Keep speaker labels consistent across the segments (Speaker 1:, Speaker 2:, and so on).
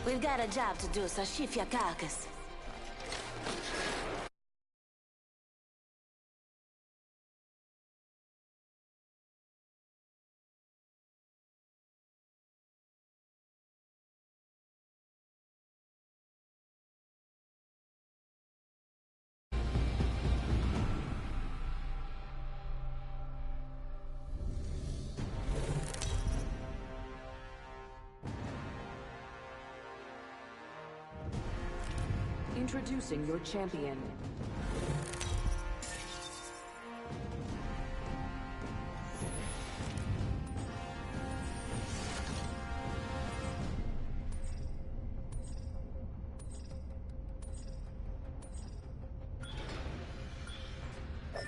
Speaker 1: We've got a job to do, so shift your carcass.
Speaker 2: Introducing your champion.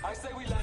Speaker 3: I say we land.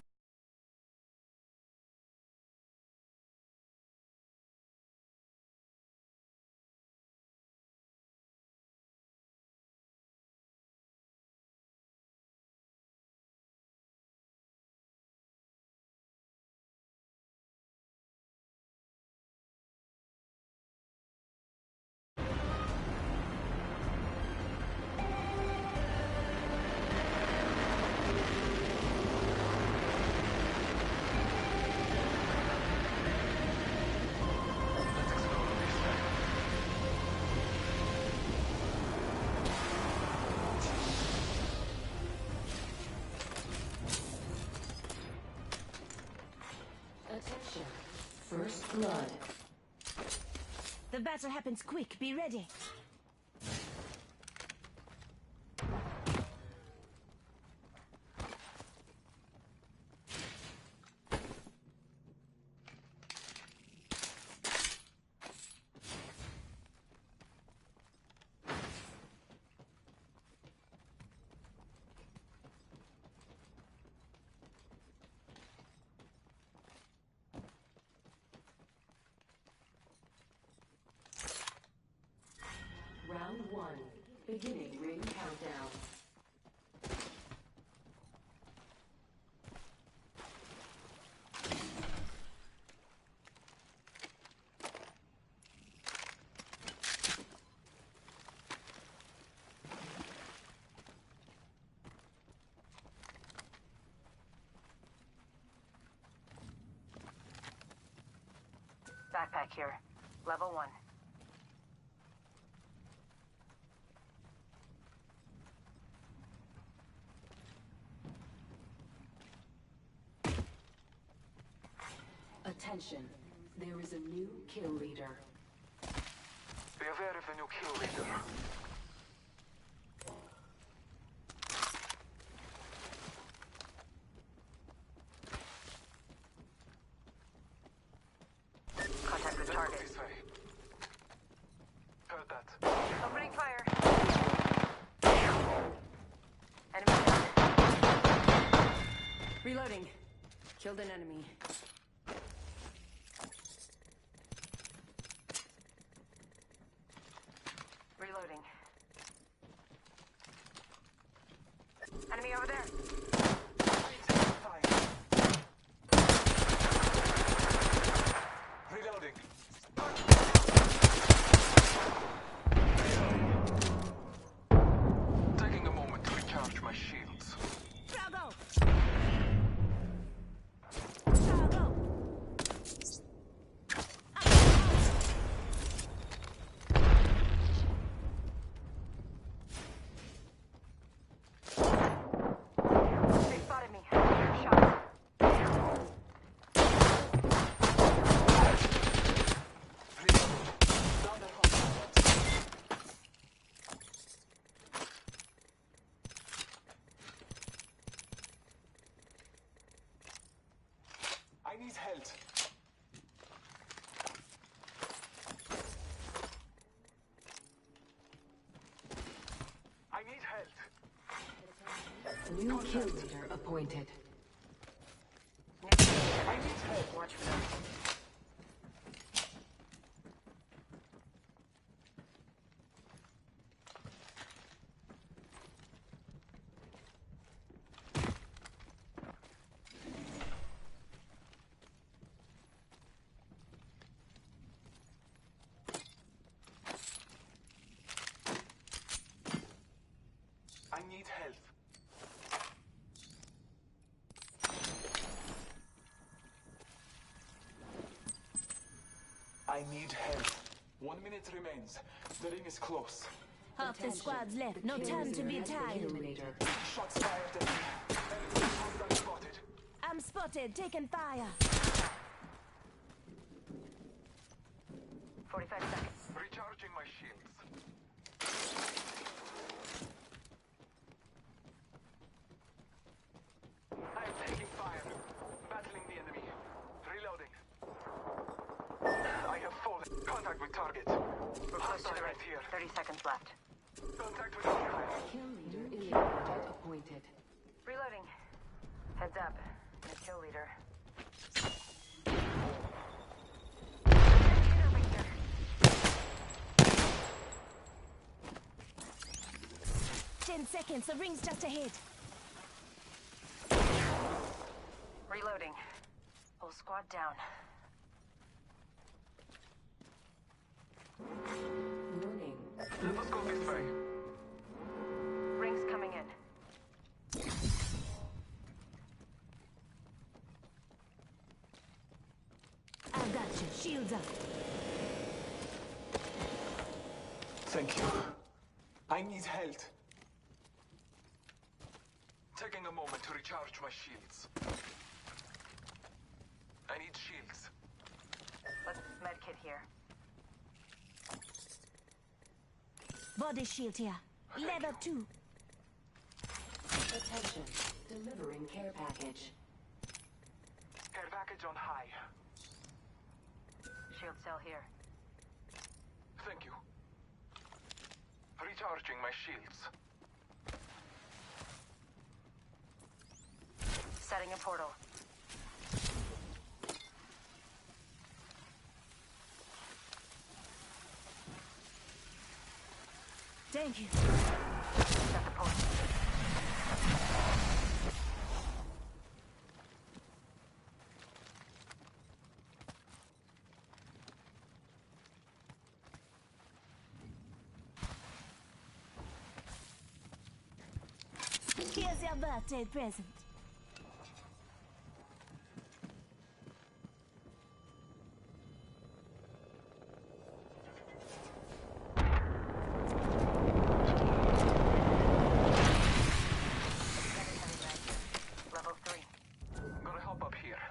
Speaker 2: Attention. First blood.
Speaker 1: The battle happens quick. Be ready.
Speaker 2: Round 1. Beginning ring countdown.
Speaker 4: Backpack here. Level 1.
Speaker 2: Attention. There is a new kill leader.
Speaker 3: Be aware of the new kill leader.
Speaker 4: Contact with target.
Speaker 3: This way. Heard that.
Speaker 4: Opening fire. Enemy down.
Speaker 2: Reloading. Killed an enemy.
Speaker 4: Reloading. Enemy over there.
Speaker 3: Reloading. Taking a moment to recharge my shields.
Speaker 1: Drago! Drago!
Speaker 4: They spotted me. Shot.
Speaker 3: I need help. I need help.
Speaker 2: New kill leader appointed.
Speaker 3: I need help.
Speaker 4: Watch for them.
Speaker 3: I need help. I need help. 1 minute remains. The ring is close.
Speaker 1: Half the squad's left. No time to be tired.
Speaker 3: Shots fired at me. Enemy hostile spotted.
Speaker 1: I'm spotted. Taking fire.
Speaker 4: 45 seconds.
Speaker 3: Recharging my shields. I am taking fire. Battling the enemy. Reloading. I have fallen. Contact with target.
Speaker 4: We're close to the
Speaker 3: Hostile
Speaker 4: ring.
Speaker 3: right here.
Speaker 4: 30 seconds left.
Speaker 3: Contact with hostile.
Speaker 2: Kill leader eliminated. Appointed.
Speaker 4: Reloading. Heads up. The kill leader.
Speaker 1: 10 seconds. The ring's just ahead.
Speaker 4: Reloading. Whole squad down.
Speaker 2: Warning.
Speaker 3: Let us go this way.
Speaker 4: Rings coming in.
Speaker 1: I've got you. Shields up.
Speaker 3: Thank you. I need help. Taking a moment to recharge my shields. I need shields.
Speaker 4: Let's medkit here.
Speaker 1: Body shield here. Level 2.
Speaker 2: Attention. Delivering care package.
Speaker 3: Care package on high.
Speaker 4: Shield cell here.
Speaker 3: Thank you. Recharging my shields.
Speaker 4: Setting a portal.
Speaker 1: Thank you.
Speaker 4: Set the portal.
Speaker 1: Here's your birthday present.
Speaker 4: Level 3.
Speaker 3: Gonna help up here.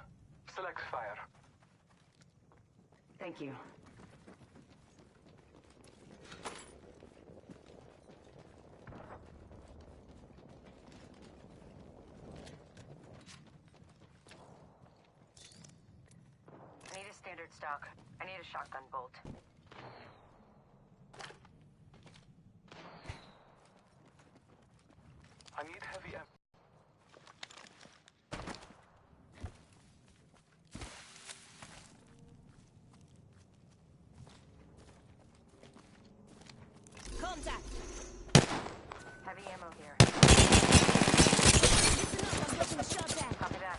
Speaker 3: Select fire.
Speaker 2: Thank you.
Speaker 4: I need a standard stock. I need a shotgun bolt.
Speaker 3: I need heavy ammo.
Speaker 1: Contact.
Speaker 4: Heavy ammo here.
Speaker 1: Listen up. I'm getting shot at.
Speaker 4: Copy that.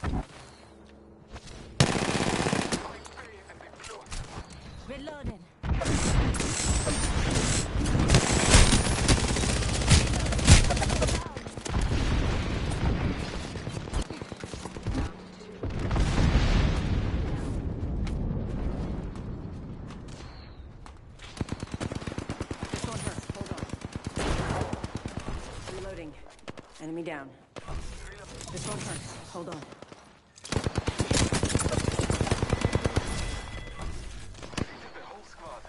Speaker 3: I pay and deploy.
Speaker 1: Reloading.
Speaker 2: This won't hurt. Hold on. Reloading. Enemy down. This won't hurt. Hold on.
Speaker 3: The whole squad.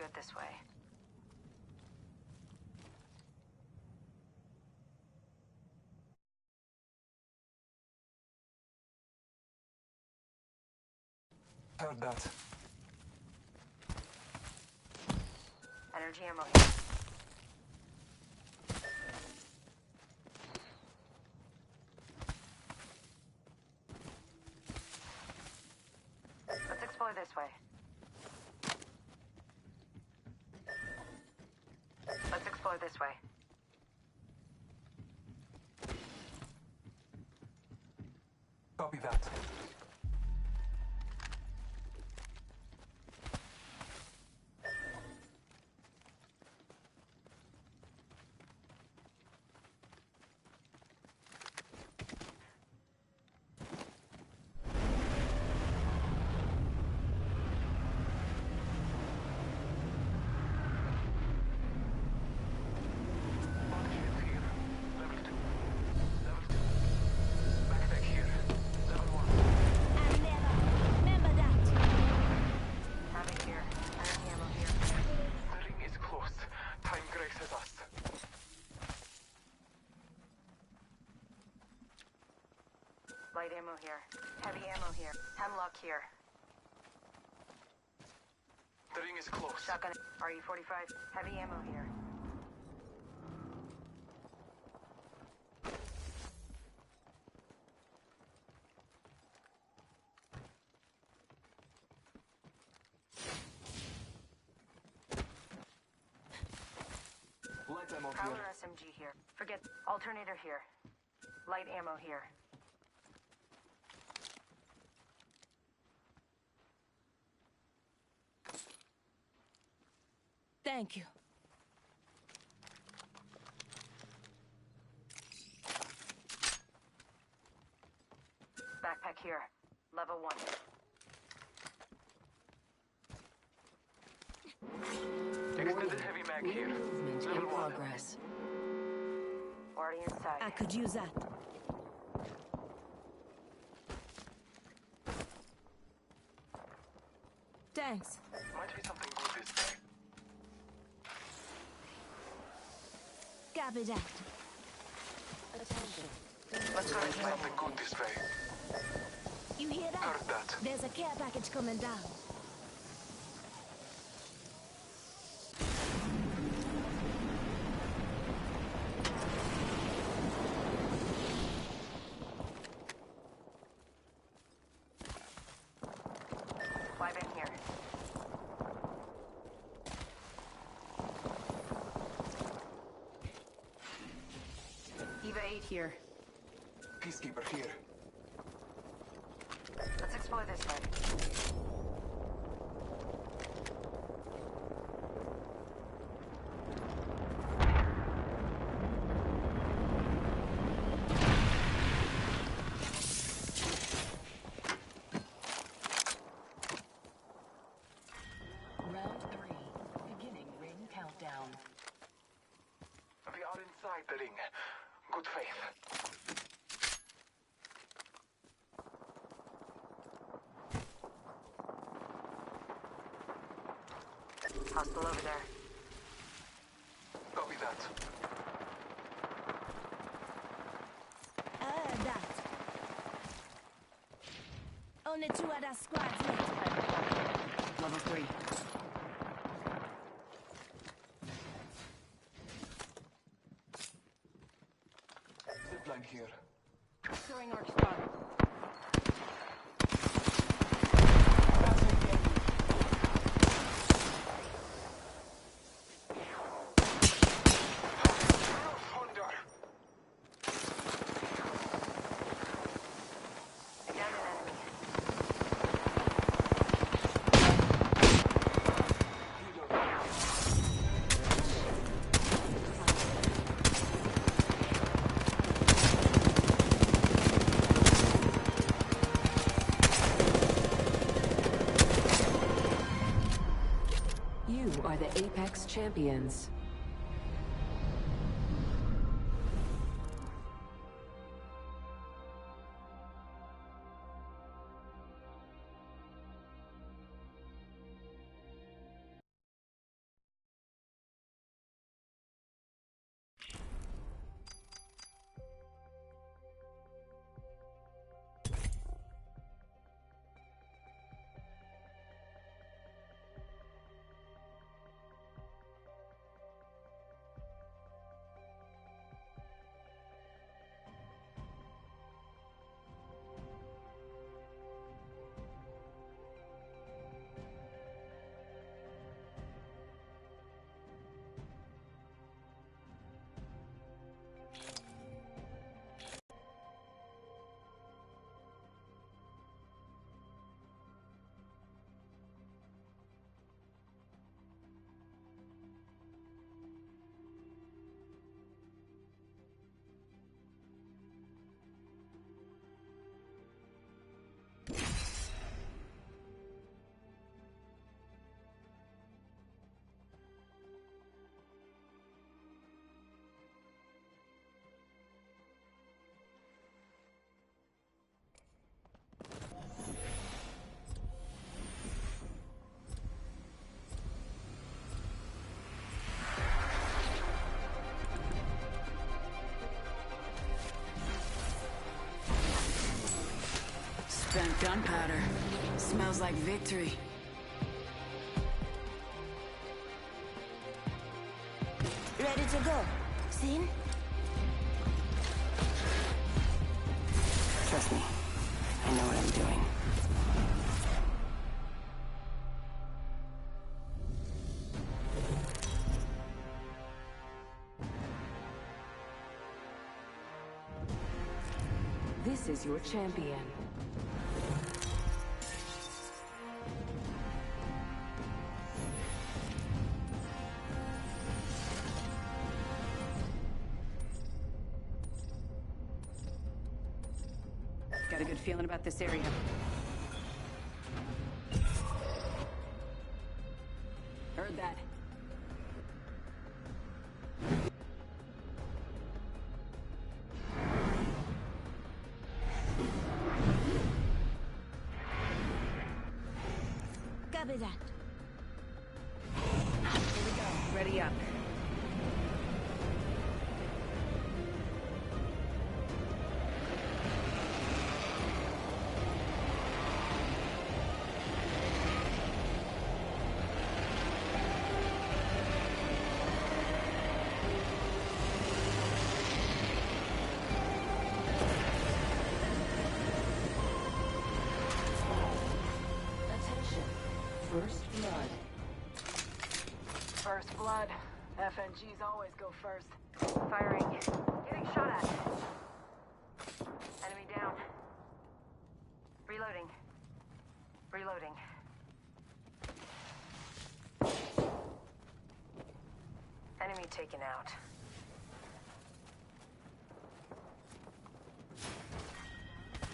Speaker 4: good this way.
Speaker 3: Heard that.
Speaker 4: Energy ammo here. Let's explore this way. Let's explore this way.
Speaker 3: Copy that.
Speaker 1: Remember that.
Speaker 4: Have it here. Energy ammo here.
Speaker 3: The ring is close. Time graces us.
Speaker 4: Light ammo here. Heavy ammo here. Hemlock here.
Speaker 3: The ring is close.
Speaker 4: Shotgun. RE-45. Heavy ammo here.
Speaker 3: Light ammo
Speaker 4: Prowler
Speaker 3: here.
Speaker 4: SMG here. Forget. Alternator here. Light ammo here.
Speaker 1: Thank you.
Speaker 4: Backpack here. Level 1.
Speaker 3: Extended heavy mag here.
Speaker 2: Movement in
Speaker 3: Level 1.
Speaker 2: progress.
Speaker 4: Already inside.
Speaker 1: I could use that. Thanks.
Speaker 3: Might be something good this way.
Speaker 1: Copy that.
Speaker 4: Let's go
Speaker 3: Might
Speaker 4: this
Speaker 3: be
Speaker 4: way.
Speaker 3: something good this way.
Speaker 1: You hear that?
Speaker 3: Heard that.
Speaker 1: There's a care package coming down.
Speaker 4: Fly in here.
Speaker 2: Eva 8 here.
Speaker 3: Peacekeeper here.
Speaker 4: Let's explore this way.
Speaker 5: Round 3. Beginning ring countdown.
Speaker 3: We are inside the ring. Good faith.
Speaker 4: Hostile over there.
Speaker 3: Copy that.
Speaker 1: That. Only 2 other squads left.
Speaker 2: Level 3.
Speaker 3: Zipline here.
Speaker 2: Throwing arc squad.
Speaker 3: Thunder!
Speaker 4: I downed an enemy.
Speaker 2: You are the Apex Champions. Gunpowder. Smells like victory.
Speaker 1: Ready to go. Seen?
Speaker 2: Trust me. I know what I'm doing.
Speaker 5: This is your champion.
Speaker 2: Got a good feeling about this area. Heard that.
Speaker 1: Copy that.
Speaker 2: Here we go. Ready up.
Speaker 5: Attention. First blood.
Speaker 4: First blood. FNGs always go first. Firing. Getting shot at. Enemy down. Reloading. Reloading. Enemy taken out.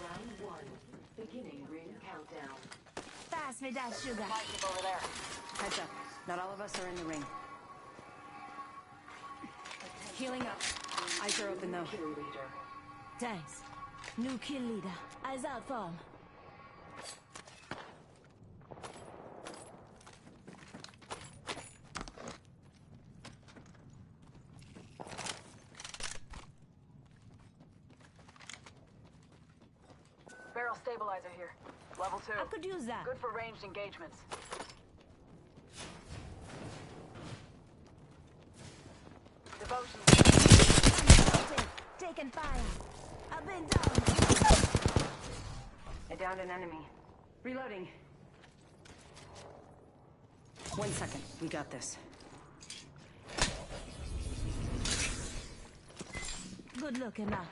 Speaker 5: Round 1. Beginning ring countdown.
Speaker 1: Pass me that sugar.
Speaker 4: Keep over there.
Speaker 2: Heads up. Not all of us are in the ring. Healing up. Eyes are open though.
Speaker 5: Kill leader.
Speaker 1: Thanks. New kill leader. Eyes out for him.
Speaker 4: Barrel stabilizer here. Level 2.
Speaker 1: I could use that.
Speaker 4: Good for ranged engagements. Devotion.
Speaker 1: Taking fire. I've been down.
Speaker 4: I downed an enemy.
Speaker 2: Reloading. 1 second. We got this.
Speaker 1: Good looking now.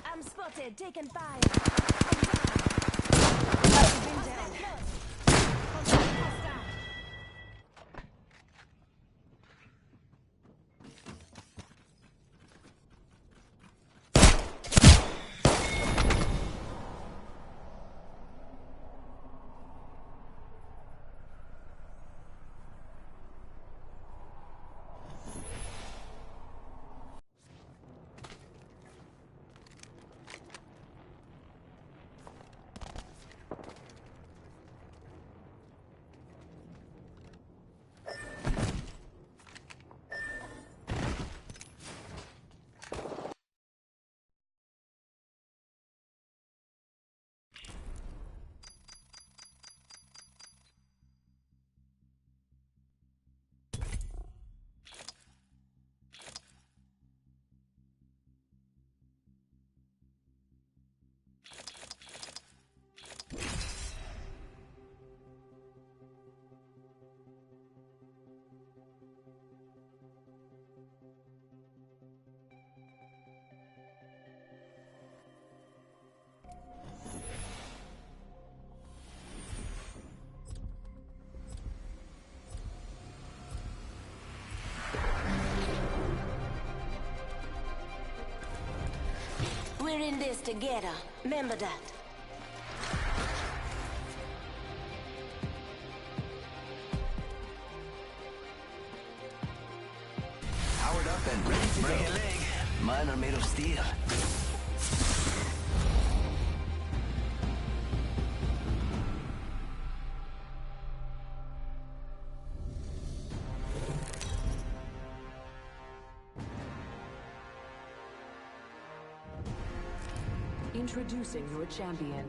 Speaker 1: I'm spotted. Taking fire.
Speaker 2: Been down.
Speaker 1: We're in this together. Remember that.
Speaker 6: Powered up and ready to break a leg. Mine are made of steel.
Speaker 5: Introducing your champion.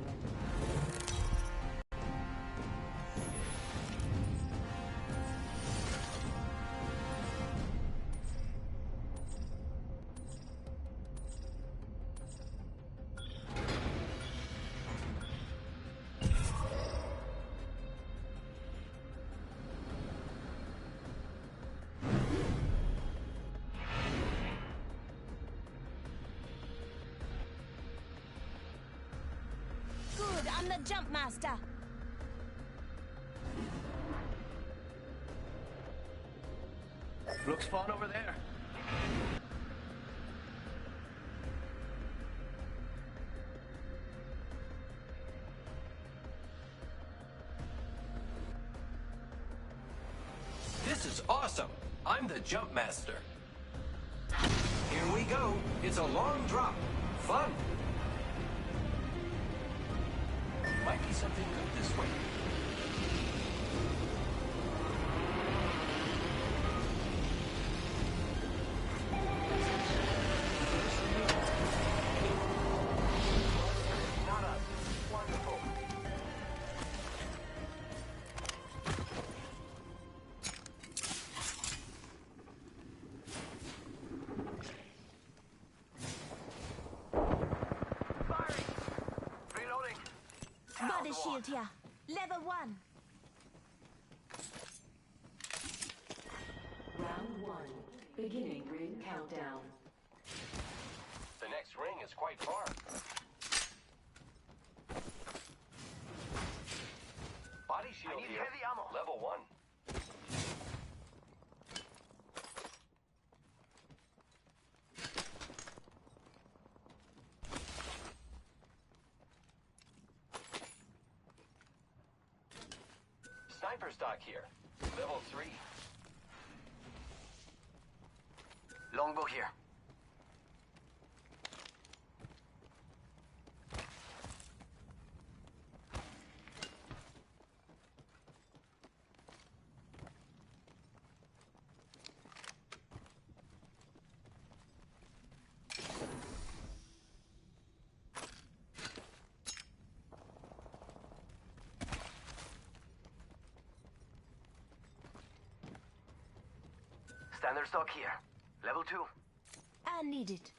Speaker 1: Good, I'm the jump master.
Speaker 6: Looks fun over there. This is awesome. I'm the jump master. Here we go. It's a long drop. Fun. Might be something good this way.
Speaker 3: Not us. Wonderful. Firing! Reloading!
Speaker 1: Body shield here. Level 1.
Speaker 5: Round 1. Beginning ring countdown.
Speaker 6: The next ring is quite far. Body shield
Speaker 3: I need
Speaker 6: here.
Speaker 3: heavy ammo.
Speaker 6: Level 1. Sniper stock here. Level 3.
Speaker 3: Longbow here. Standard stock here. Level 2.
Speaker 1: I need it.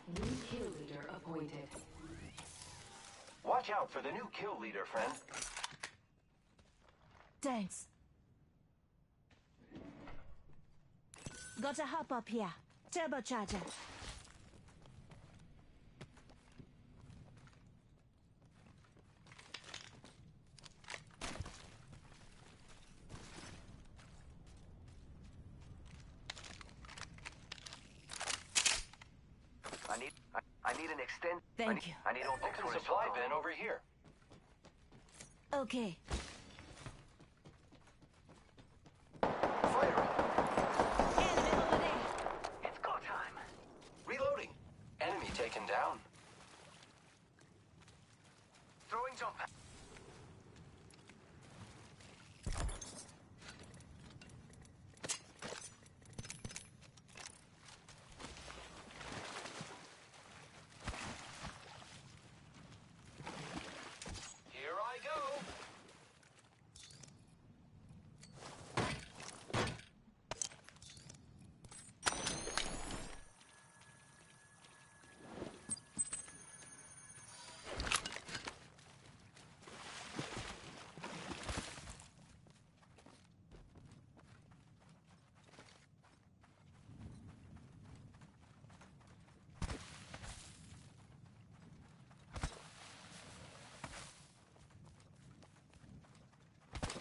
Speaker 5: New kill leader appointed.
Speaker 6: Watch out for the new kill leader, friend.
Speaker 1: Thanks. Got a hop up here. Turbocharger.
Speaker 3: I need an extend.
Speaker 1: Thank you.
Speaker 3: I need optics
Speaker 6: Open
Speaker 3: for
Speaker 6: supply
Speaker 3: assault.
Speaker 6: bin over here.
Speaker 1: Okay.
Speaker 6: Firing.
Speaker 1: Enemy over there.
Speaker 3: It's go time.
Speaker 6: Reloading. Enemy taken down.
Speaker 3: Throwing jump.
Speaker 6: Here I go.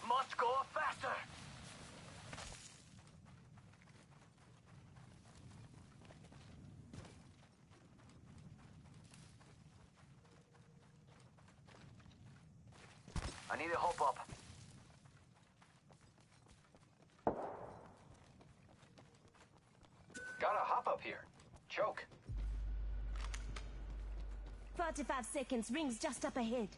Speaker 3: Must go faster. I need a hop up.
Speaker 6: Got a hop up here. Choke.
Speaker 1: 45 seconds. Rings just up ahead.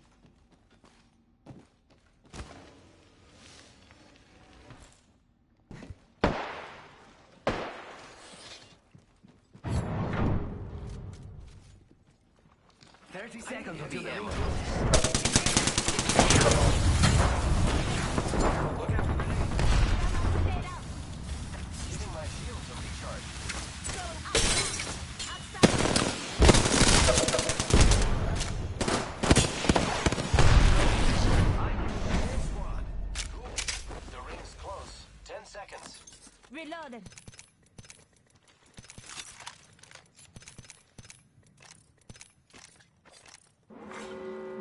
Speaker 7: 30 seconds until the
Speaker 6: ammo.
Speaker 7: ring.
Speaker 6: Look out for grenades. Using my shield to recharge. Squad. Cool. The ring's close. 10 seconds.
Speaker 1: Reloaded.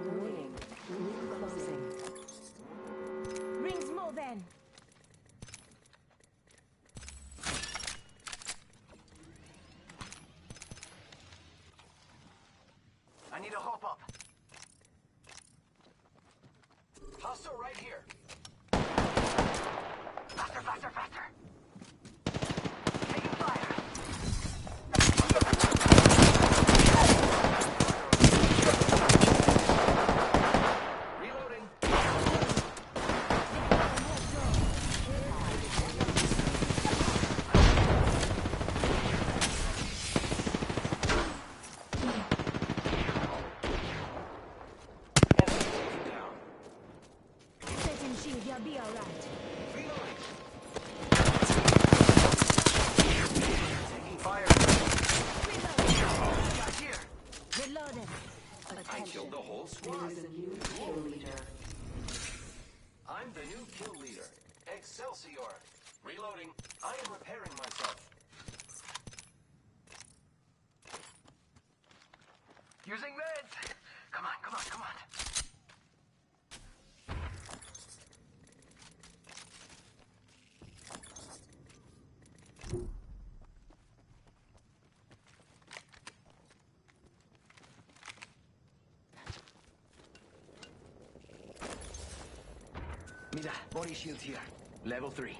Speaker 5: Warning. Ring closing.
Speaker 1: Rings moving.
Speaker 7: I need to hop up.
Speaker 6: Hostile right here.
Speaker 7: Faster, faster, faster. Taking fire.
Speaker 6: Reloading. Enemy taken down.
Speaker 1: Setting shield, you'll be alright.
Speaker 6: Reloading. Taking fire.
Speaker 1: Reloaded.
Speaker 7: Got here.
Speaker 1: Reloaded.
Speaker 6: I killed the whole squad.
Speaker 5: There is a new kill leader.
Speaker 6: I'm the new kill leader. Excelsior. Reloading. I am repairing myself.
Speaker 7: Using meds. Come on, come on, come on. Mira, body shield here. Level 3.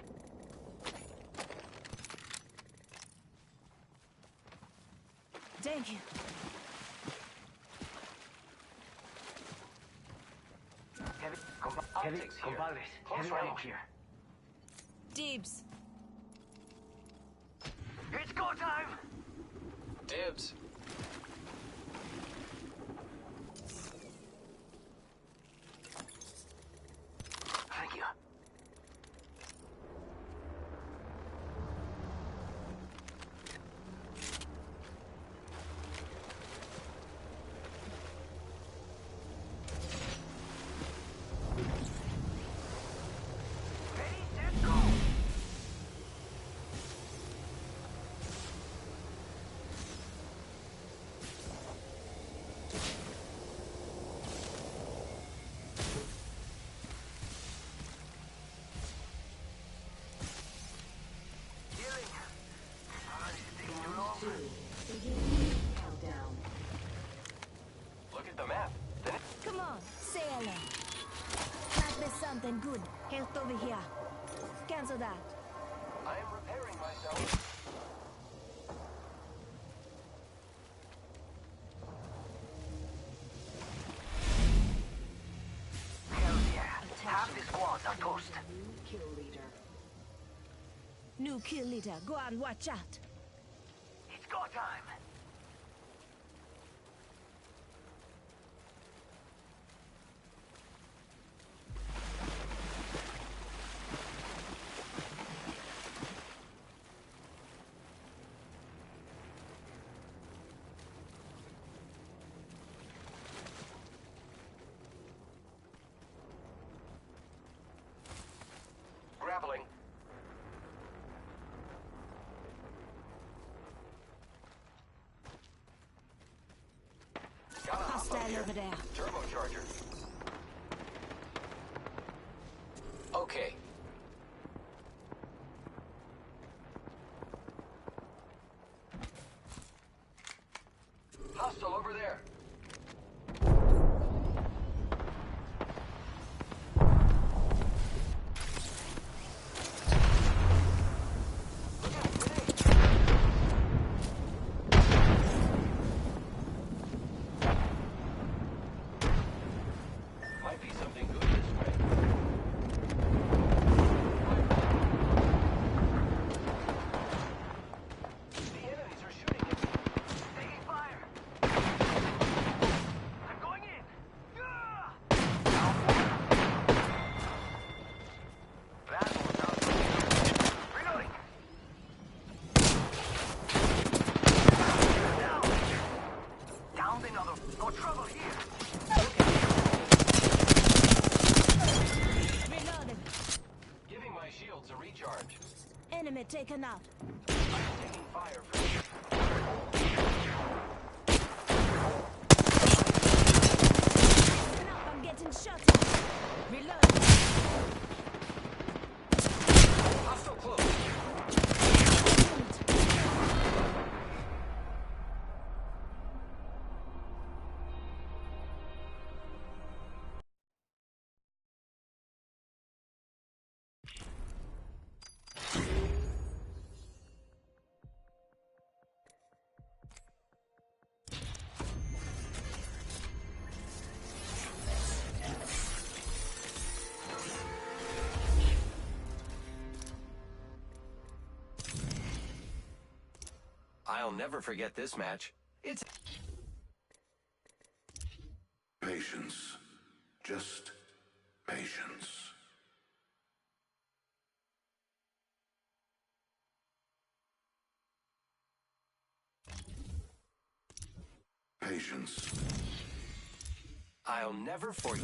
Speaker 1: Thank you.
Speaker 7: Heavy,
Speaker 6: Optics here.
Speaker 7: compadres.
Speaker 6: Close
Speaker 7: Heavy ammo
Speaker 6: range.
Speaker 7: here.
Speaker 1: Dibs.
Speaker 7: It's go time!
Speaker 6: Dibs.
Speaker 7: Thank you. Ready, set, go! Healing. Ah, this is taking too long.
Speaker 5: Beginning countdown.
Speaker 6: Look at the map.
Speaker 1: Come on, say hello. Might be something good. Health over here. Cancel that.
Speaker 6: I am repairing myself.
Speaker 7: Hell yeah. Half the squads are toast.
Speaker 5: New kill leader.
Speaker 1: New kill leader. Go on, watch out.
Speaker 7: It's go time.
Speaker 6: Grappling. Got a hop
Speaker 1: Hostile
Speaker 6: up here.
Speaker 1: over there.
Speaker 6: Turbocharger. Okay. Hostile over there. Look out, grenade.
Speaker 1: taken out.
Speaker 3: Taking fire from
Speaker 1: Open up, I'm getting shot at. Reload.
Speaker 6: Hostile close. I'll never forget this match. It's
Speaker 8: Patience. Just patience. Patience.
Speaker 6: I'll never forget.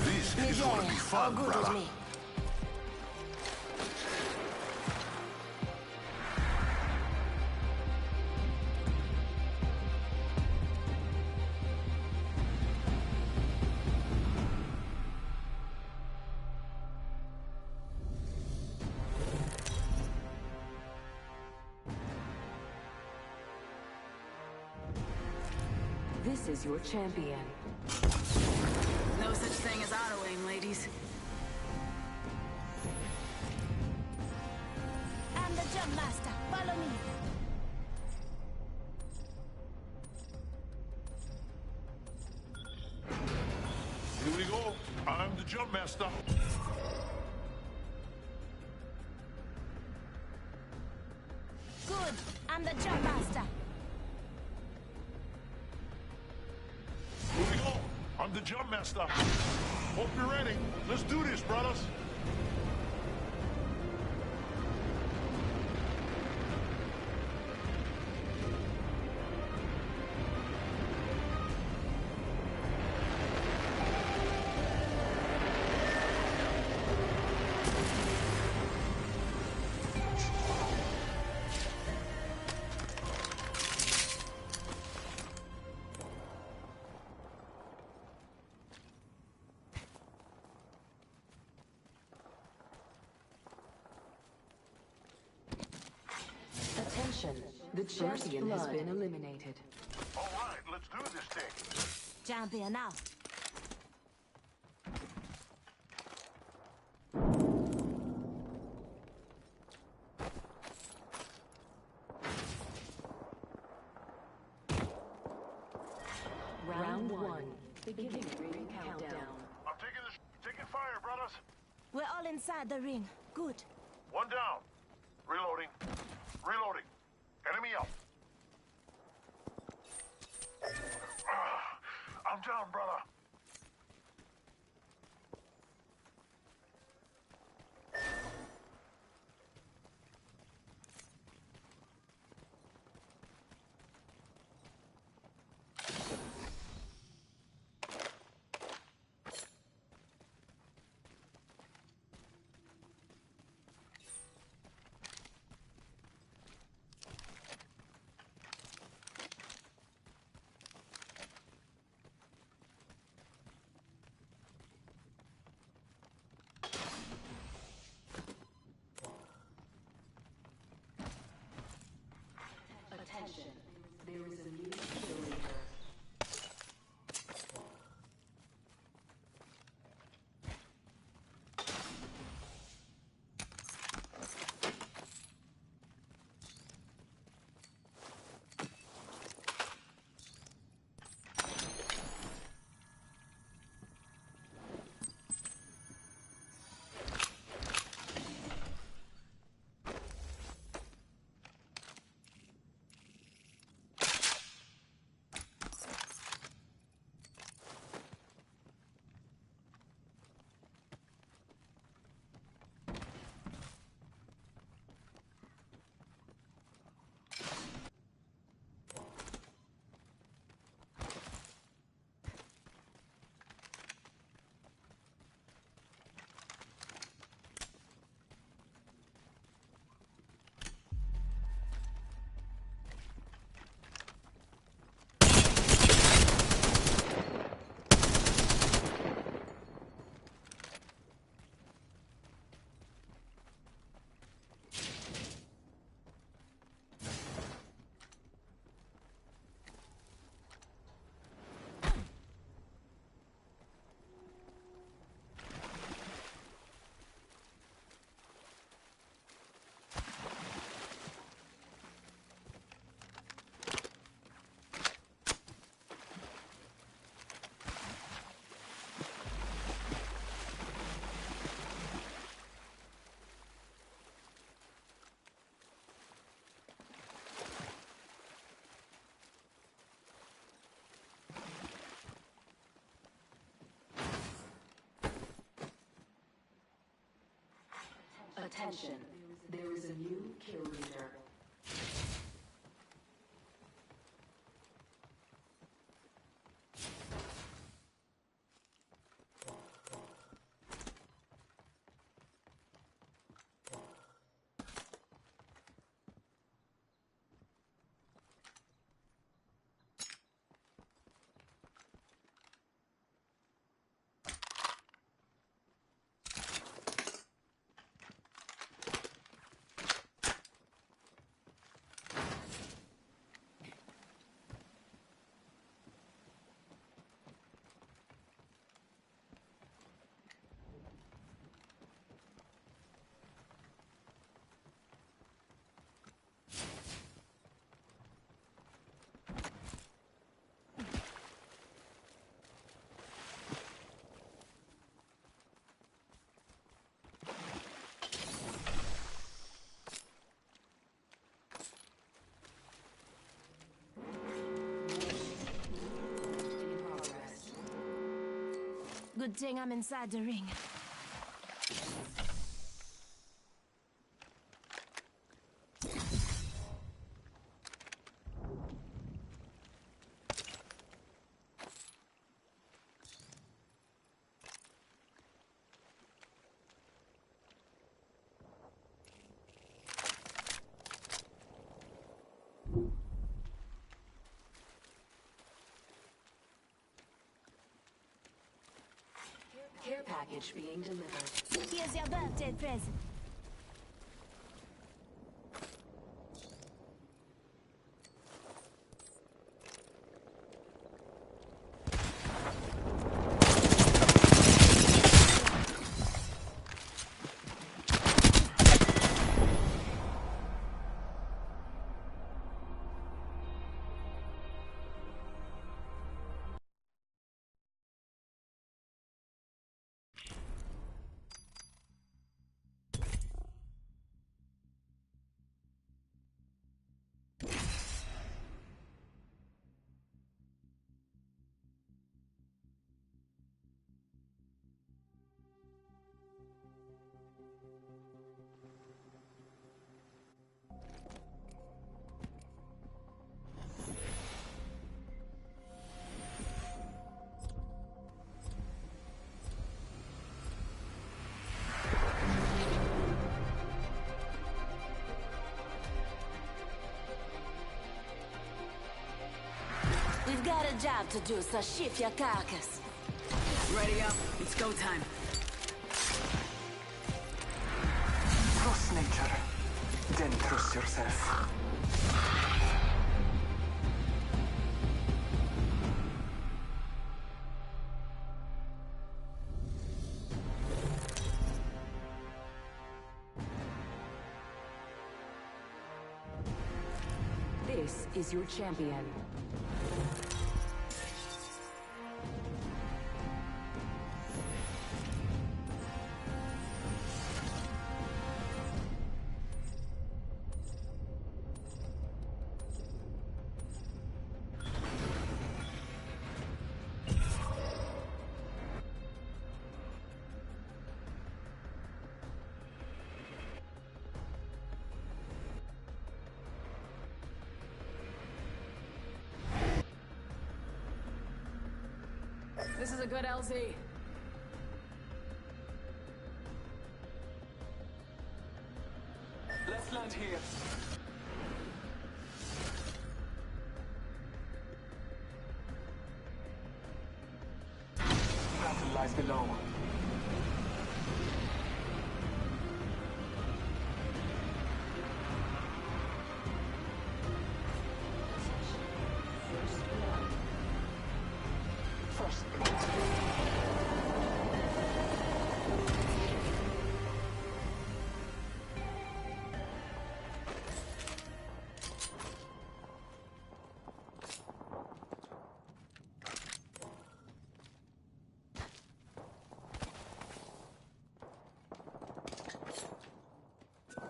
Speaker 8: This is gonna be fun,
Speaker 1: good
Speaker 8: brother.
Speaker 1: with me.
Speaker 5: This is your champion.
Speaker 9: No such thing as auto-aim, ladies.
Speaker 1: I'm the jump master. Follow me.
Speaker 10: Here we go. I'm the jump master.
Speaker 1: Good. I'm the jump master.
Speaker 10: Here we go. I'm the jump master. Hope you're ready. Let's do this, brothers.
Speaker 5: Attention, the champion has been eliminated.
Speaker 10: All right, let's do this thing.
Speaker 1: Champion now.
Speaker 5: Round one. Beginning ring countdown.
Speaker 10: I'm taking fire, brothers.
Speaker 1: We're all inside the ring. Good.
Speaker 10: One down. Reloading. Reloading. Enemy up. I'm down, brother.
Speaker 5: Attention, there is a new kill leader.
Speaker 1: Good thing I'm inside the ring.
Speaker 5: Care package being delivered.
Speaker 1: Here's your birthday present. We've got a job to do, so shift your carcass.
Speaker 9: Ready up. It's go time.
Speaker 3: Trust nature, then trust yourself.
Speaker 5: This is your champion.
Speaker 9: This is a good LZ.
Speaker 3: Let's land here. Battle lies below. First blood.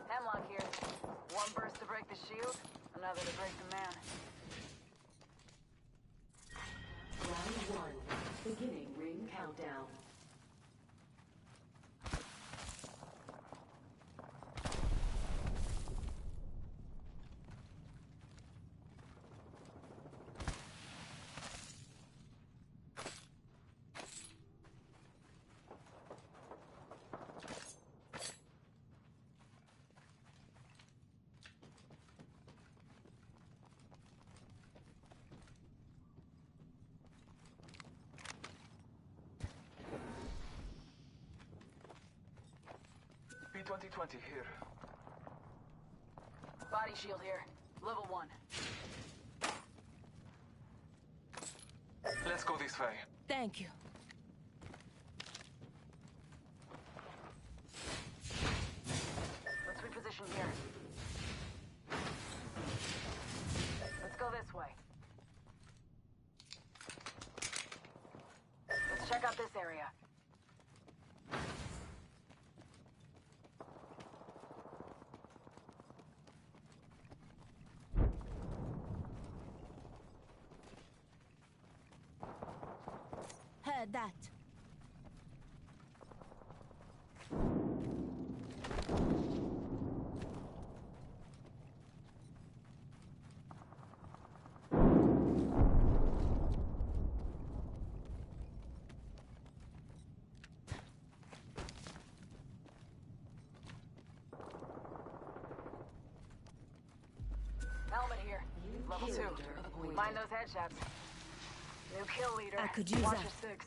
Speaker 4: Hemlock here. One burst to break the shield, another to break the man.
Speaker 5: Round 1. Beginning ring countdown.
Speaker 3: 2020 here.
Speaker 4: Body shield here. Level 1.
Speaker 3: Let's go this way.
Speaker 1: Thank you.
Speaker 4: Let's reposition here. Let's go this way. Let's check out this area.
Speaker 1: Heard that.
Speaker 4: Helmet here. Level 2. Mind those headshots. New kill leader.
Speaker 1: I could use
Speaker 4: Watcher
Speaker 1: that.
Speaker 4: 6.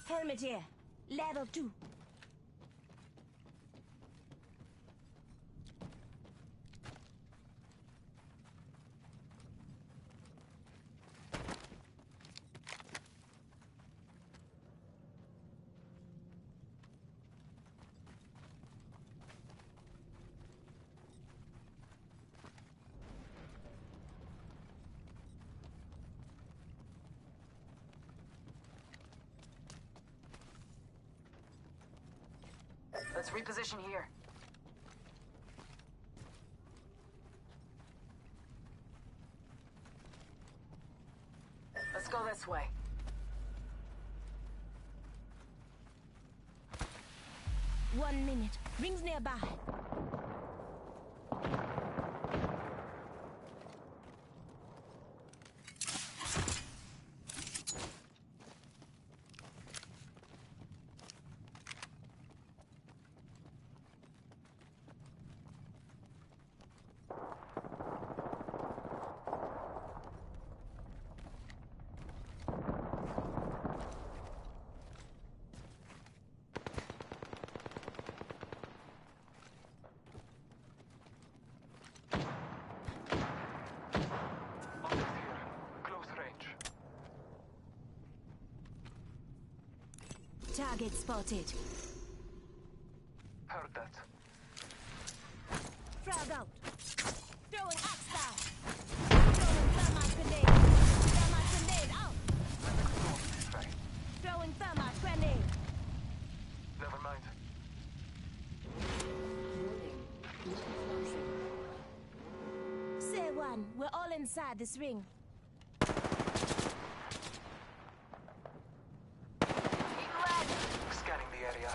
Speaker 1: Helmet here. Level 2.
Speaker 4: Let's reposition here. Let's go this way.
Speaker 1: One minute. Rings nearby. Target spotted.
Speaker 3: Heard that.
Speaker 1: Frag out. Throwing axe down. Throwing thermite grenade. Thermite grenade out. Throwing thermite grenade.
Speaker 3: Never mind.
Speaker 1: Say one. We're all inside this ring.
Speaker 3: Scanning the area.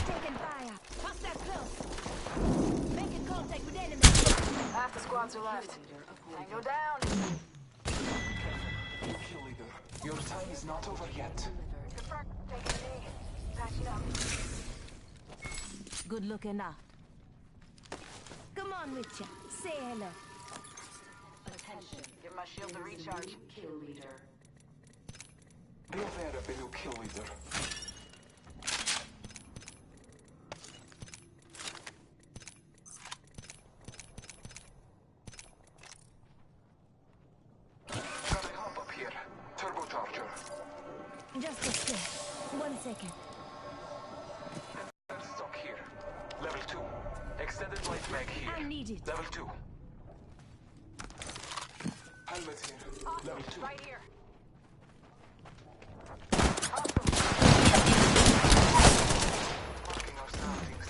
Speaker 1: Taking fire. Hostile close. Making contact with enemy.
Speaker 4: Half the squads are left. Tango down.
Speaker 3: Kill leader. Your time is not over yet.
Speaker 4: Confirm. Taking a knee. Patching up.
Speaker 1: Good looking out. Come on, Witcher. Say hello.
Speaker 5: Attention.
Speaker 4: Give my shield a recharge.
Speaker 5: Kill leader.
Speaker 3: Be aware of the new kill leader. Got a hub up here. Turbocharger.
Speaker 1: Just a sec. 1 second.
Speaker 3: Stock here. Level 2. Extended light mag here.
Speaker 1: I need it.
Speaker 3: Level 2. Helmet here. Level 2.
Speaker 4: Right here.
Speaker 3: Marking our surroundings.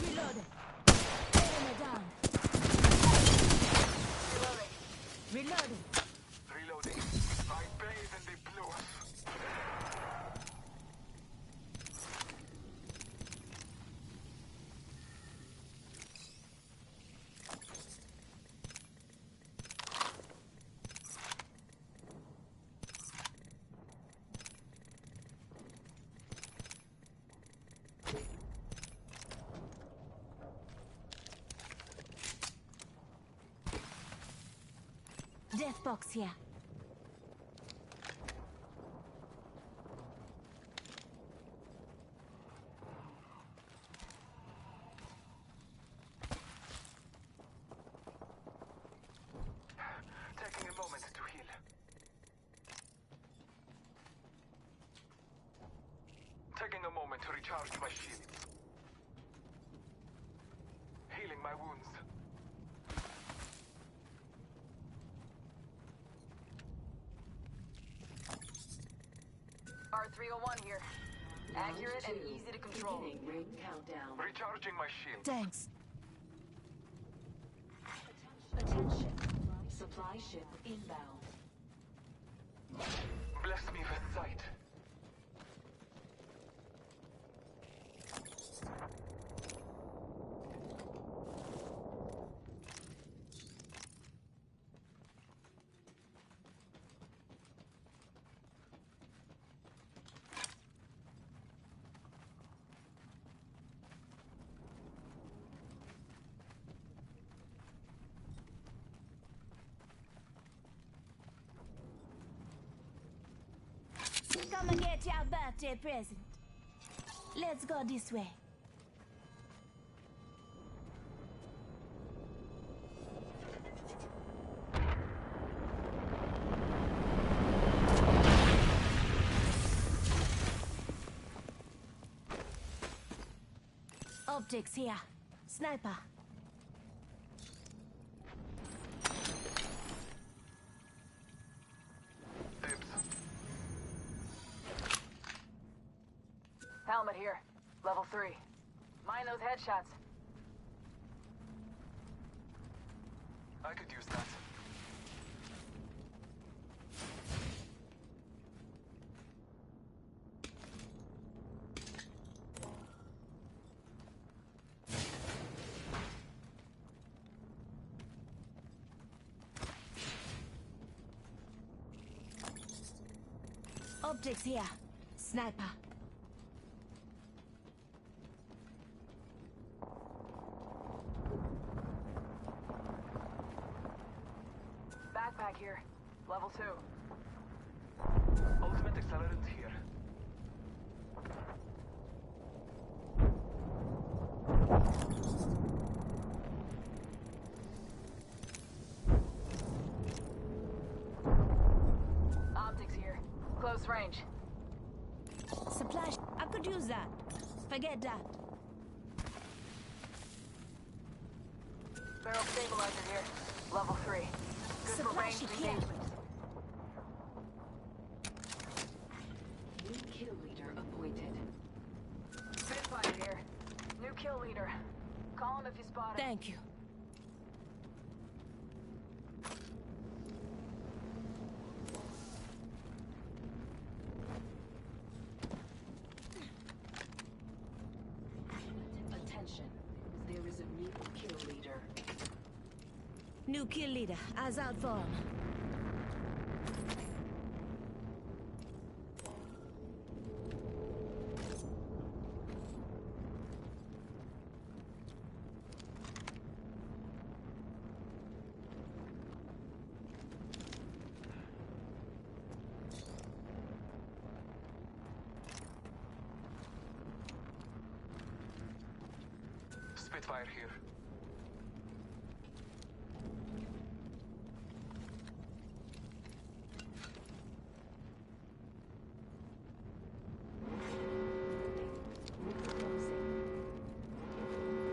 Speaker 1: Reloading. Enemy down.
Speaker 4: Reloading.
Speaker 1: Reloading.
Speaker 3: Reloading. I bathe and they blew us.
Speaker 1: Death box here.
Speaker 3: Taking a moment to heal. Taking a moment to recharge my shields. Healing my wounds.
Speaker 4: R301 here. Accurate and easy to control.
Speaker 5: Beginning ring countdown.
Speaker 3: Recharging my shield.
Speaker 1: Thanks.
Speaker 5: Attention. Supply ship inbound.
Speaker 3: Bless me with sight.
Speaker 1: Come and get your birthday present. Let's go this way. Optics here. Sniper.
Speaker 4: Helmet here. Level 3. Mind those headshots.
Speaker 3: I could use that.
Speaker 1: Optics here. Sniper.
Speaker 4: Backpack here. Level 2.
Speaker 3: Ultimate accelerant here.
Speaker 4: Optics here. Close range.
Speaker 1: Supply. I could use that. Forget that.
Speaker 4: Barrel stabilizer here. Level 3. Good for
Speaker 1: Supply
Speaker 4: ranged
Speaker 1: ship here.
Speaker 4: engagements.
Speaker 5: New kill leader appointed.
Speaker 4: Spitfire here. New kill leader. Call him if you spot him.
Speaker 1: Thank you.
Speaker 5: Attention. There is a new kill leader.
Speaker 1: New kill leader. Eyes out for him.
Speaker 3: Spitfire here.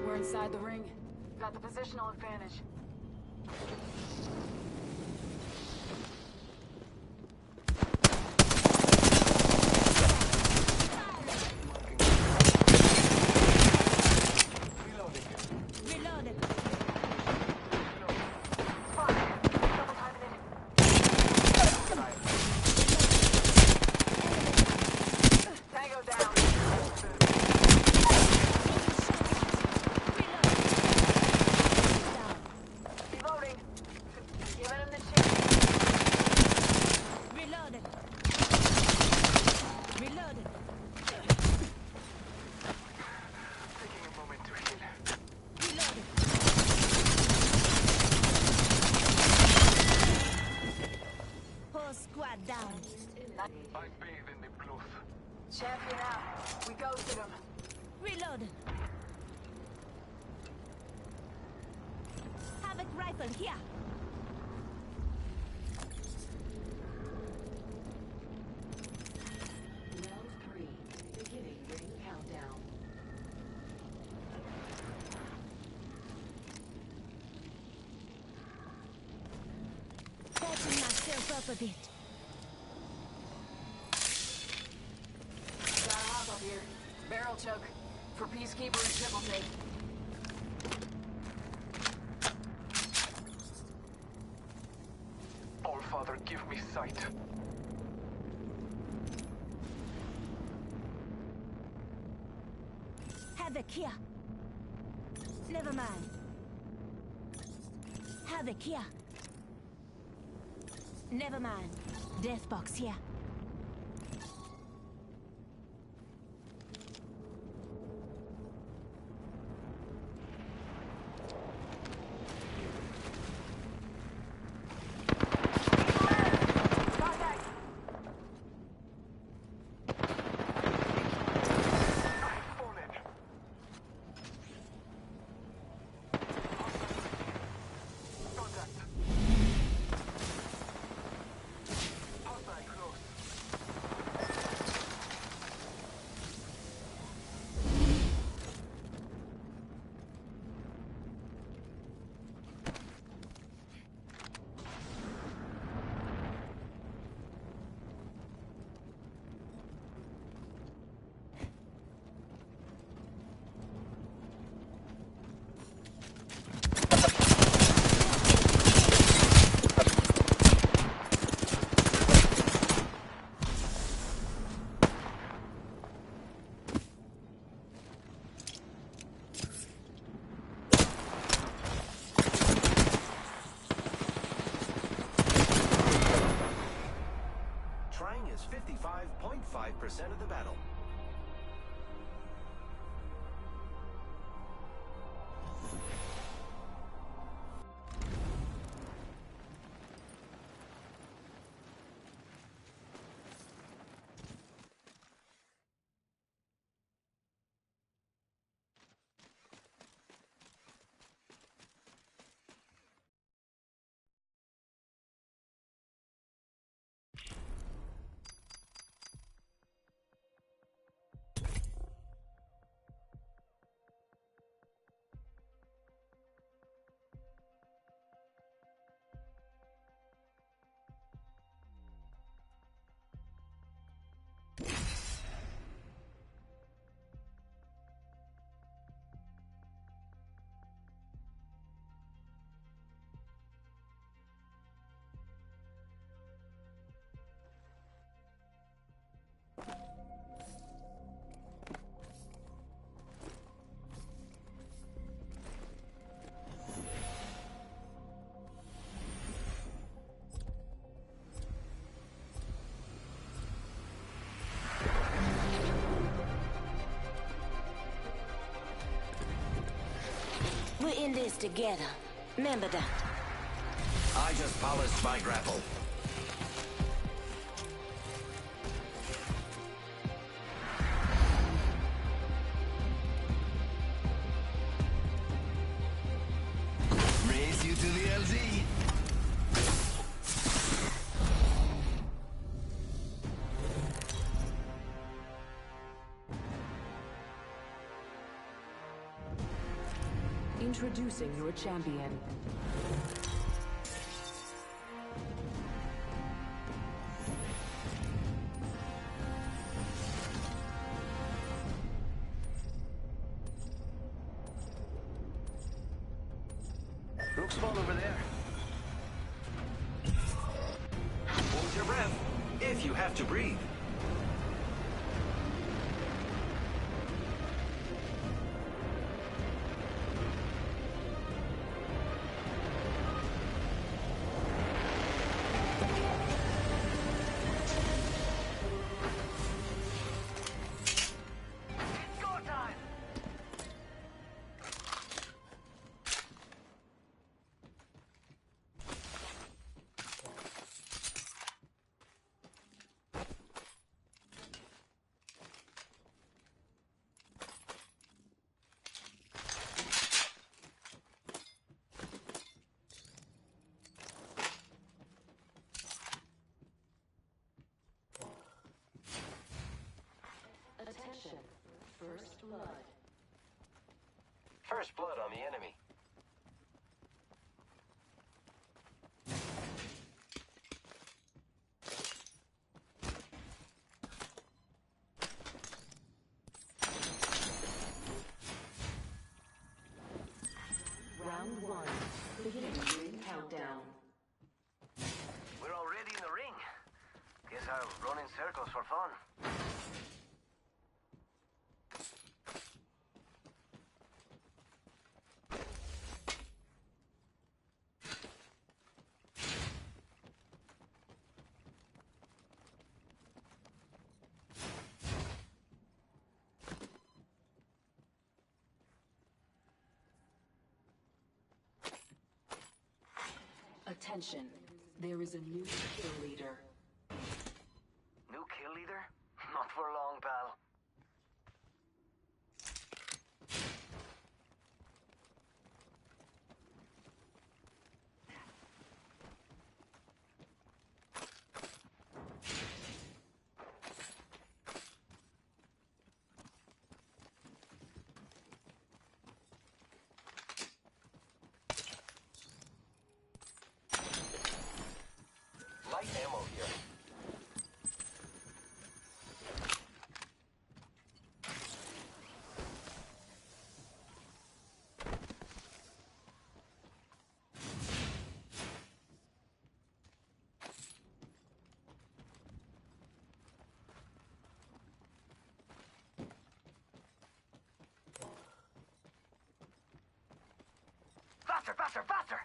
Speaker 9: We're inside the ring.
Speaker 4: Got the positional advantage.
Speaker 3: Reloading.
Speaker 1: Reloaded.
Speaker 4: Fuck. Double timing it. Tango down. Reloading.
Speaker 3: I bathe in the blood.
Speaker 4: Champion out. We ghosted him.
Speaker 1: Reload. Havoc rifle here.
Speaker 5: Round 3. Beginning ring countdown.
Speaker 1: Patching myself up a bit.
Speaker 4: Gotta hop up here. Barrel choke. For Peacekeeper and Triple Take.
Speaker 3: All Father, give me sight.
Speaker 1: Havoc here. Never mind. Havoc here. Never mind. Death box here.
Speaker 4: Contact!
Speaker 3: I've fallen. Contact. Hostile close.
Speaker 6: Trying is 55.5% of the battle.
Speaker 1: We're in this together. Remember that.
Speaker 6: I just polished my grapple. Race you to the LZ.
Speaker 5: Introducing your champion.
Speaker 6: Looks small over there. Hold your breath, if you have to breathe. enemy.
Speaker 5: Round 1. Beginning ring countdown.
Speaker 7: We're already in the ring. Guess I'll run in circles for fun.
Speaker 5: Attention. There is a new kill leader.
Speaker 7: New kill leader? Not for long, pal.
Speaker 6: Light ammo here.
Speaker 7: Faster, faster, faster!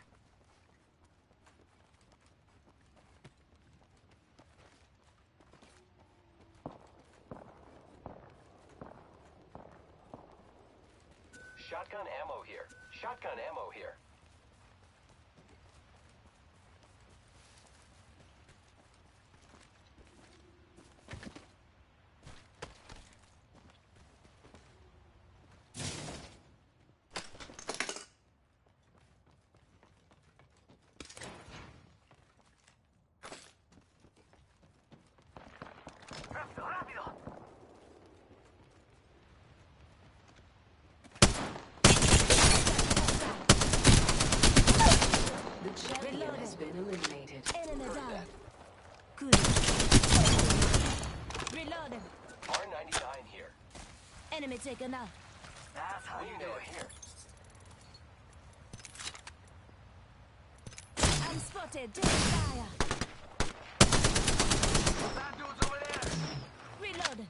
Speaker 6: Shotgun ammo here. Shotgun ammo here.
Speaker 7: ¡Rápido, rápido!
Speaker 5: The champion has been eliminated.
Speaker 1: Enemy down. Good. Reloading.
Speaker 6: R99 here.
Speaker 1: Enemy taken out.
Speaker 7: That's how you do
Speaker 6: Window
Speaker 7: it.
Speaker 6: here.
Speaker 1: I'm spotted. Take fire.
Speaker 7: That dude's over there!
Speaker 1: Reloading.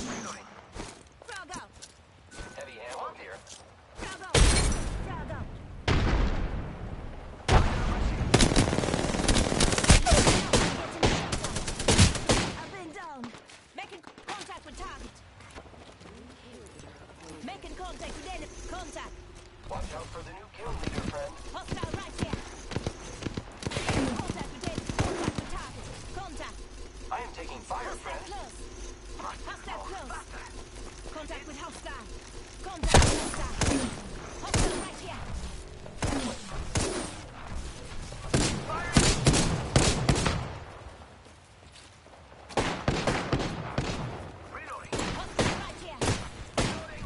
Speaker 7: Reloading.
Speaker 1: Frog out.
Speaker 6: Heavy ammo here.
Speaker 1: Frog out. Frog out. I've been down. Making contact with target. Making contact with enemy. Contact.
Speaker 6: Watch out for the new kill leader, friend.
Speaker 1: Hostile right here. Making contact with enemy. Contact with target. Contact.
Speaker 6: I am taking fire,
Speaker 1: Hostile
Speaker 6: friend.
Speaker 1: close. Hostile close. Contact with hostile. Contact with hostile. Hostile right here.
Speaker 7: Reloading.
Speaker 1: Hostile right here.
Speaker 7: Reloading.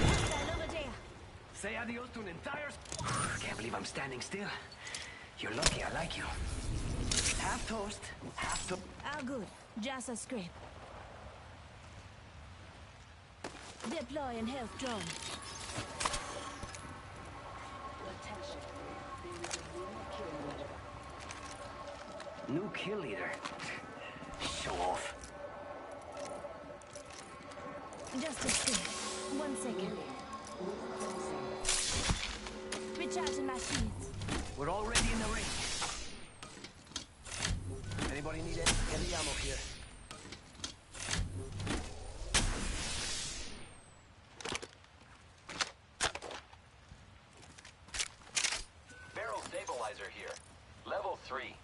Speaker 1: Hostile over there.
Speaker 3: Say adios to an entire... Can't believe I'm standing still. You're lucky I like you. Half toast, half to...
Speaker 1: All good. Just a scrape. Deploying health drone.
Speaker 5: Attention. There is a new kill leader.
Speaker 3: New kill leader. Show off.
Speaker 1: Just a scrape. 1 second. Recharging my shields.
Speaker 3: We're already in the ring. Anybody need any heavy ammo here?
Speaker 6: Barrel stabilizer here. Level 3.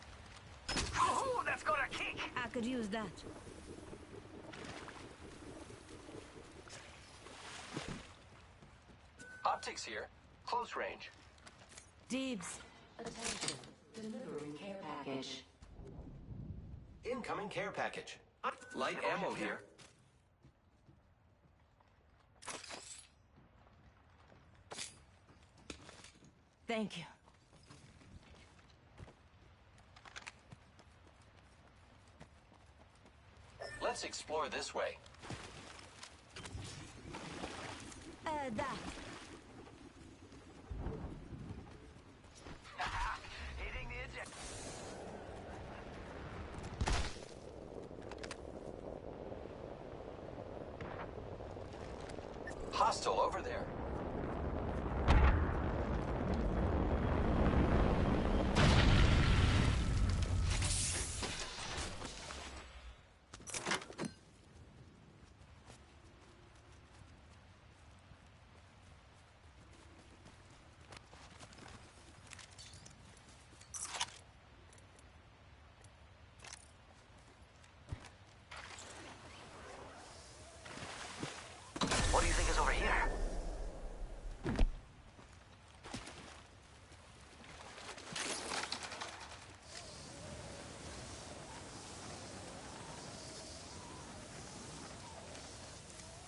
Speaker 7: Oh, that's got a kick!
Speaker 1: I could use that.
Speaker 6: Optics here. Close range.
Speaker 1: Dibs.
Speaker 5: Attention. Delivering care package.
Speaker 6: Incoming care package. Light ammo here.
Speaker 1: Thank you.
Speaker 6: Let's explore this way.
Speaker 1: That.
Speaker 7: Hitting the eject.
Speaker 6: Hostile over there.
Speaker 7: What do you think is over here?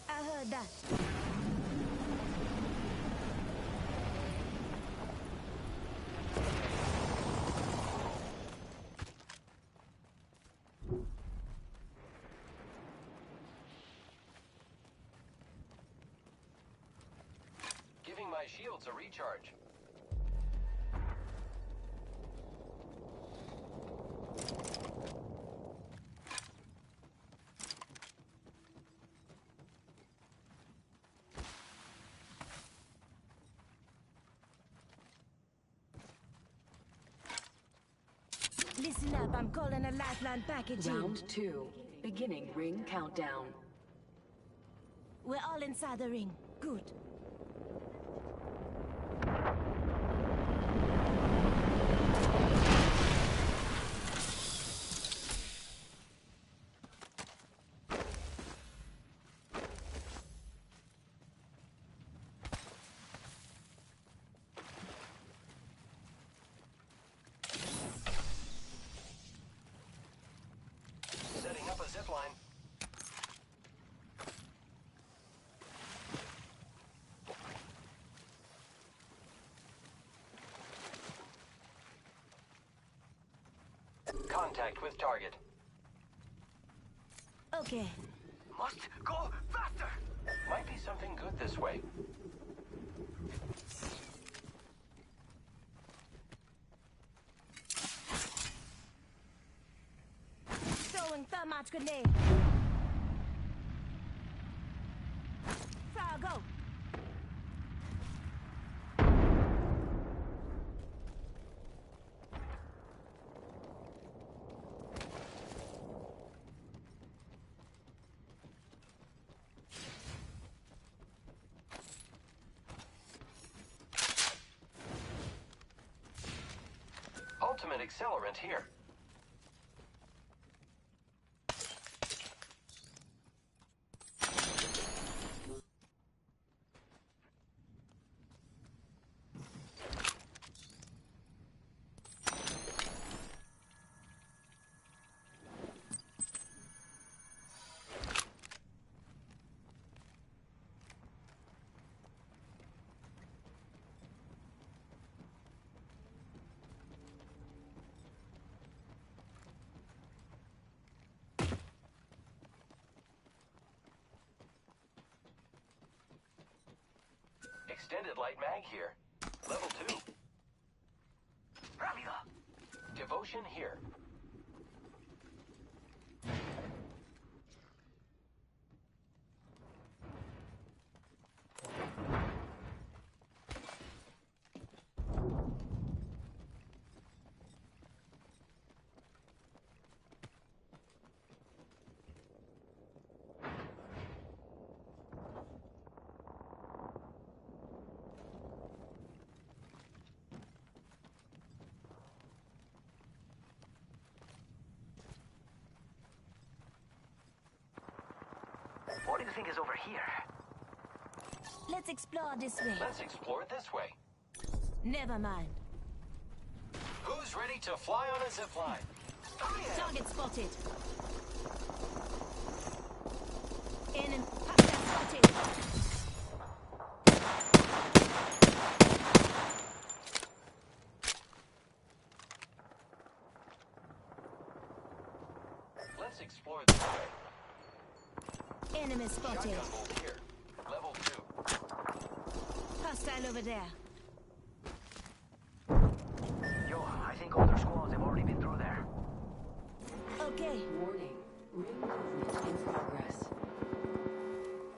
Speaker 1: I heard that.
Speaker 6: Giving my shields a recharge.
Speaker 1: Listen up, I'm calling a lifeline package in.
Speaker 5: Round 2. Beginning ring countdown.
Speaker 1: We're all inside the ring. Good.
Speaker 6: Setting up a zipline. Contact with target.
Speaker 1: Okay.
Speaker 7: Must go faster!
Speaker 6: Might be something good this way.
Speaker 1: Throwing thermite grenade. Fire, go.
Speaker 6: Ultimate accelerant here. Extended light mag here. Level 2.
Speaker 7: Rápido!
Speaker 6: Devotion here.
Speaker 7: What do you think is over here?
Speaker 1: Let's explore this way.
Speaker 6: Let's explore this way.
Speaker 1: Never mind.
Speaker 6: Who's ready to fly on a zipline?
Speaker 1: Target spotted. Enemy hostile spotted.
Speaker 6: explore this way.
Speaker 1: Enemy spotted.
Speaker 6: Shotgun bolt here. Level 2.
Speaker 1: Hostile over there.
Speaker 7: Yo, I think other squads have already been through there.
Speaker 1: Okay.
Speaker 5: Warning. Ring movement in progress.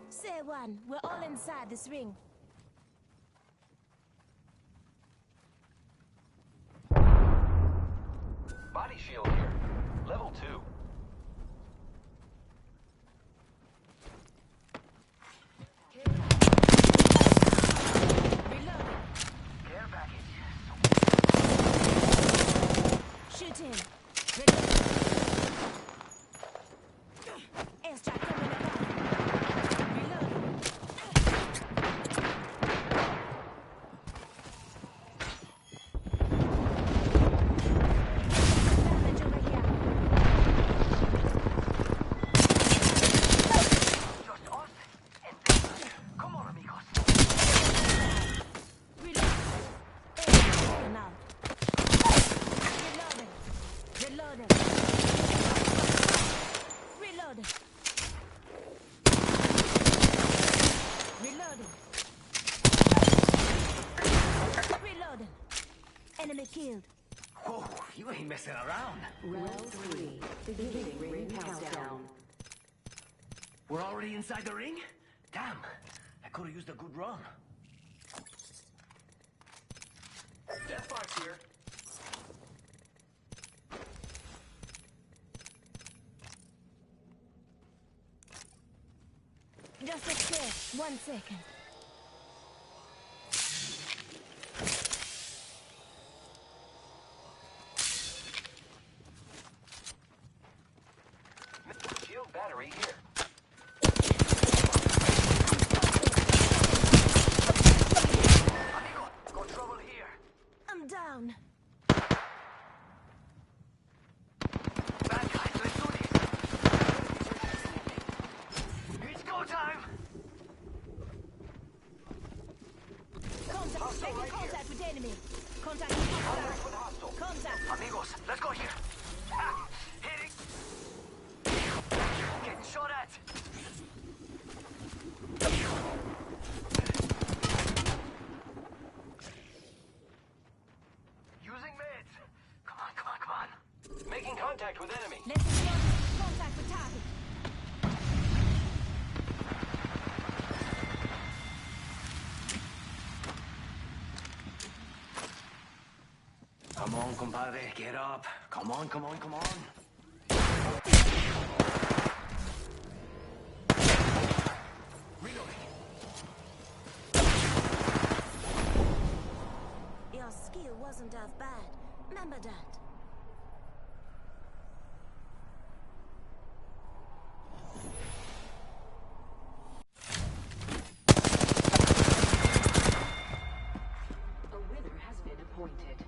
Speaker 1: Say one. We're all inside this ring.
Speaker 6: Body shield here. Level 2.
Speaker 1: Reloading.
Speaker 7: Care package.
Speaker 1: Shoot him. Reloading. Airstrike coming above. Reloading. Damage over here.
Speaker 7: Just us and them. Come on, amigos.
Speaker 1: Reloading. Airstrike now. Reloading. Reloading. Reloading. Reloading. Reloading. Enemy killed.
Speaker 3: Whoa, you ain't messing around.
Speaker 5: Round 3. Beginning ring countdown.
Speaker 3: We're already inside the ring? Damn, I could have used a good run.
Speaker 6: Death box here.
Speaker 1: Just upstairs. 1 second.
Speaker 6: Shield battery here.
Speaker 7: Amigo, got trouble here.
Speaker 1: I'm down.
Speaker 7: Bad guys, let's do this. It's go time.
Speaker 1: Contact. Making contact with enemy. Contact with hostile. Contact.
Speaker 7: Amigos, let's go here. Ha! Hitting. Getting shot at. Using meds. Come on, come on, come on.
Speaker 6: Making contact with enemy.
Speaker 1: Let's explode. Contact with target.
Speaker 3: Come on, compadre, get up. Come on, come on, come on. Reloading.
Speaker 1: Your skill wasn't half bad. Remember that.
Speaker 5: A winner has been appointed.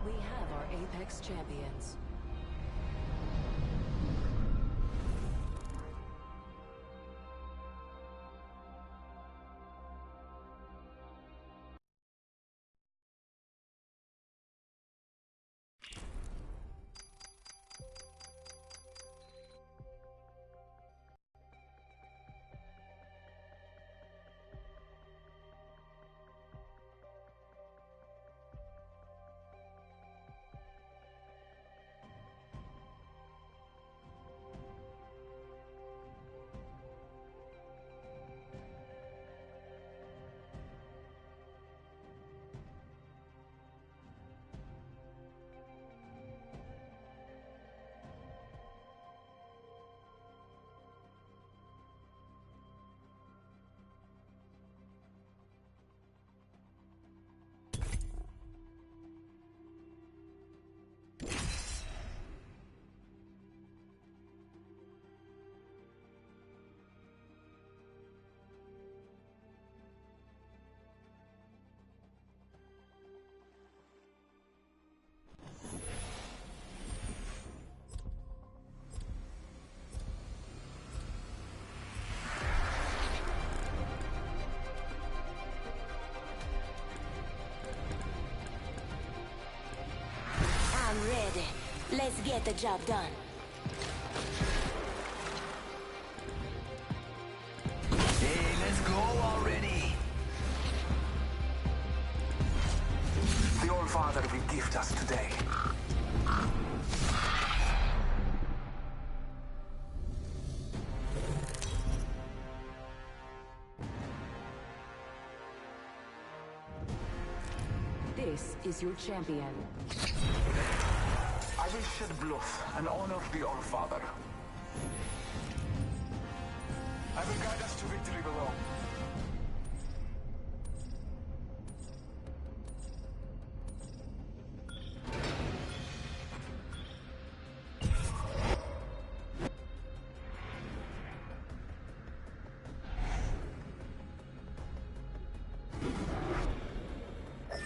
Speaker 5: We have our Apex champions.
Speaker 1: ready. Let's get the job done.
Speaker 3: Hey, let's go already.
Speaker 7: The All-Father will gift us today.
Speaker 5: This is your champion.
Speaker 7: I will shed blood and honor the All-Father. I will guide us to victory below.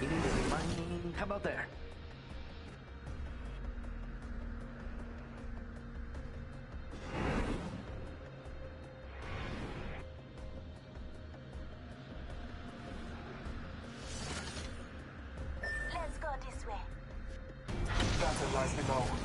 Speaker 3: You need any money? How about there?
Speaker 1: Let's go this way.
Speaker 7: Battle lies below.